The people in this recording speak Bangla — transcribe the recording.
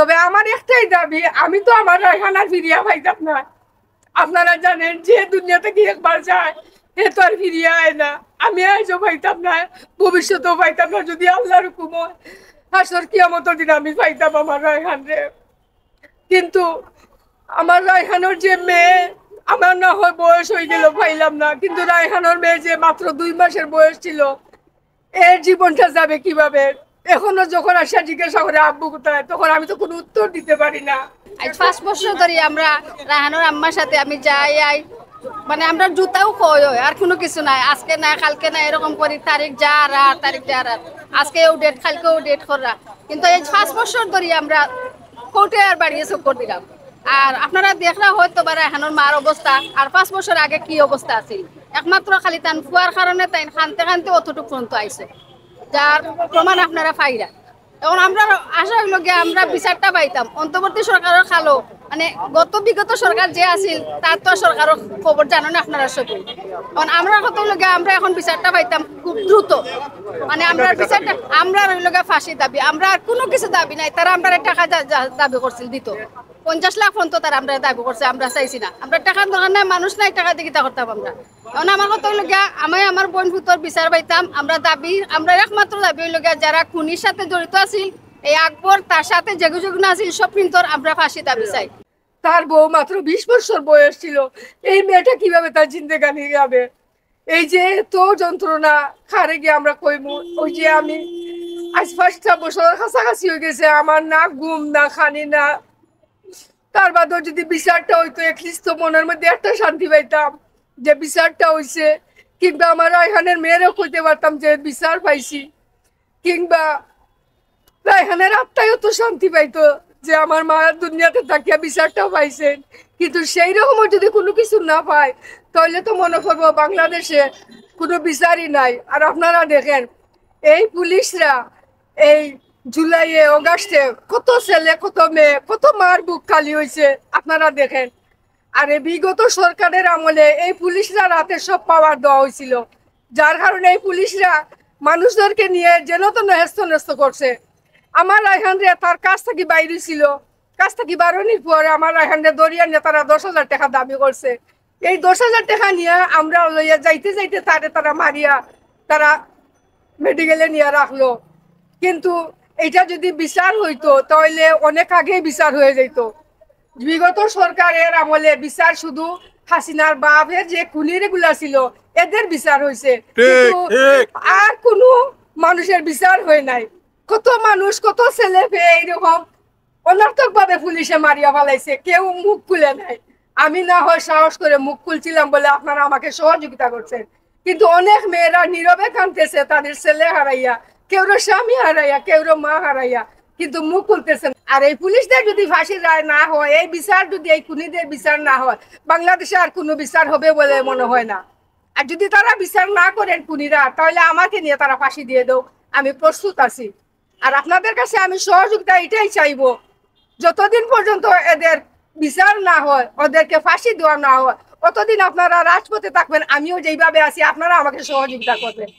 তবে আমার একটাই দাবি, আমি তো আমার রায়হানার ফিরিয়া পাইতাম না। আপনারা জানেন যে দুনিয়া থেকে একবার যায় এ তো আর ফিরিয়া আয় না। আমি আজও পাইতাম না, ভবিষ্যতেও পাইতাম না যদি আল্লাহর হুকুম হয়। হাসর কিয়ামতের দিন আমি পাইতাম আমার রায়হান রে। কিন্তু আমার রায়হানোর যে মেয়ে, আমার না হয় বয়স হয়ে গেল পাইলাম না, কিন্তু রায়হানোর মেয়ে যে মাত্র 2 মাসের বয়স ছিল, এর জীবনটা যাবে কিভাবে? এখনো যখন আসা জিজ্ঞাসা করে আব্বু কোথায়, তখন আমি তো কোনো উত্তর দিতে পারি না। আজ 5 বছর ধরে আমরা রাহানোর আম্মার সাথে আমি যাই আই, মানে আমরা জুতাও কই হয় আর কোনো কিছু নাই, আজকে না কালকে না এরকম করি, তারিখ যা আর তারিখ যা আর আজকেও ডেট কালকেও ডেট করা। কিন্তু এই 5 বছর ধরে আমরা কোর্টে আর বাড়িয়ে চক্কর দিলাম। আর আপনারা দেখরা হয়তো বা রাহানোর মার অবস্থা আর 5 বছর আগে কি অবস্থা আছিল। একমাত্র খালি তান ফুয়ার কারণে তাই খানতে খানতে অতটুকু পর্যন্ত আইছে, যার প্রমাণ আপনারা পাইরা। এখন আমরা আশা হইল গিয়ে আমরা বিচারটা পাইতাম। অন্তর্বর্তী সরকারের খালো মানে বিগত সরকার যে আছিল তার তো সরকারের খবর জানেন আপনারা সবাই। এখন আমরা কত হইল গিয়ে আমরা এখন বিচারটা পাইতাম খুব দ্রুত। মানে আমরা বিচারটা আমরা হইল গিয়ে ফাঁসি দাবি, আমরা আর কোনো কিছু দাবি নাই। তারা আমরা টাকা দাবি করছিল দিত, 50 লাখ পর্যন্ত তারা আমরা দাবি করছে, আমরা চাইছি না। আমরা টাকার দোকান নাই, মানুষ নাই, টাকা দিয়ে কিতা করতাম আমরা। এখন আমার কথা হইল গিয়া আমি আমার বোন ভূতর বিচার পাইতাম। আমরা দাবি, আমরা একমাত্র দাবি হইল গিয়া যারা খুনির সাথে জড়িত আছিল, এই আকবর তার সাথে যেগু যেগুলো আছিল সব প্রিন্তর আমরা ফাঁসি দাবি চাই। তার বউ মাত্র 20 বছর বয়স ছিল, এই মেয়েটা কিভাবে তার জিন্দেগানি যাবে? এই যে এত যন্ত্রণা খারে গিয়ে আমরা কইমু। ওই যে আমি আজ 5টা বছর কাছাকাছি হয়ে গেছে, আমার না ঘুম না খানি না। তার বাদেও যদি বিচারটা হইতো এটলিস্ট তো মনের মধ্যে একটা শান্তি পাইতাম যে বিচারটা হইছে, কিংবা আমার রায়হানের মেয়েরও কইতে পারতাম যে বিচার পাইছি, কিংবা রায়হানের আত্মায়ও তো শান্তি পাইতো যে আমার মা দুনিয়াতে থাকিয়া বিচারটাও পাইছেন। কিন্তু সেই রকমও যদি কোনো কিছু না পায়, তাহলে তো মনে করবো বাংলাদেশে কোনো বিচারই নাই। আর আপনারা দেখেন এই পুলিশরা এই জুলাইয়ে অগাস্টে কত ছেলে কত মেয়ে কত মার বুক খালি হয়েছে আপনারা দেখেন। আর এই বিগত সরকারের আমলে এই পুলিশরা রাতে সব পাওয়ার দেওয়া হয়েছিল, যার কারণে এই পুলিশরা মানুষদেরকে নিয়ে যেন তো হেস্ত নেস্ত করছে। আমার রায়হান রে তার কাছ থেকে বাইরে ছিল, কাছ থেকে বারণির পরে আমার রায়হান রে দরিয়া নিয়ে তারা 10,000 টাকা দাবি করছে। এই 10,000 টাকা নিয়ে আমরা লইয়া যাইতে যাইতে তারা মারিয়া তারা মেডিকেলে নিয়ে রাখলো। কিন্তু এটা যদি বিচার হইতো তাহলে অনেক আগেই বিচার হয়ে যেত। বিগত সরকারের আমলে বিচার শুধু হাসিনার বাপের যে খুনির গুলা ছিল এদের বিচার হয়েছে, কিন্তু আর কোনো মানুষের বিচার হয় নাই। কত মানুষ কত ছেলে পেয়ে এইরকম অনর্থক ভাবে পুলিশে মারিয়া ফেলাইছে, কেউ মুখ খুলে নাই। আমি না হয় সাহস করে মুখ খুলছিলাম বলে আপনারা আমাকে সহযোগিতা করছেন, কিন্তু অনেক মেয়েরা নীরবে কাঁদতেছে তাদের ছেলে হারাইয়া, কেউ স্বামী হারাইয়া, কেউ মা হারাইয়া, কিন্তু মুখ খুলতেছেন। আর এই পুলিশদের যদি ফাঁসির রায় না হয়, এই বিচার যদি এই খুনিদের বিচার না হয়, বাংলাদেশে আর কোনো বিচার হবে বলে মনে হয় না। আর যদি তারা বিচার না করেন খুনিরা, তাহলে আমাকে নিয়ে তারা ফাঁসি দিয়ে দাও, আমি প্রস্তুত আছি। আর আপনাদের কাছে আমি সহযোগিতা এটাই চাইবো, যতদিন পর্যন্ত এদের বিচার না হয়, ওদেরকে ফাঁসি দেওয়া না হয়, অতদিন আপনারা রাজপথে থাকবেন। আমিও যেইভাবে আছি আপনারা আমাকে সহযোগিতা করবেন।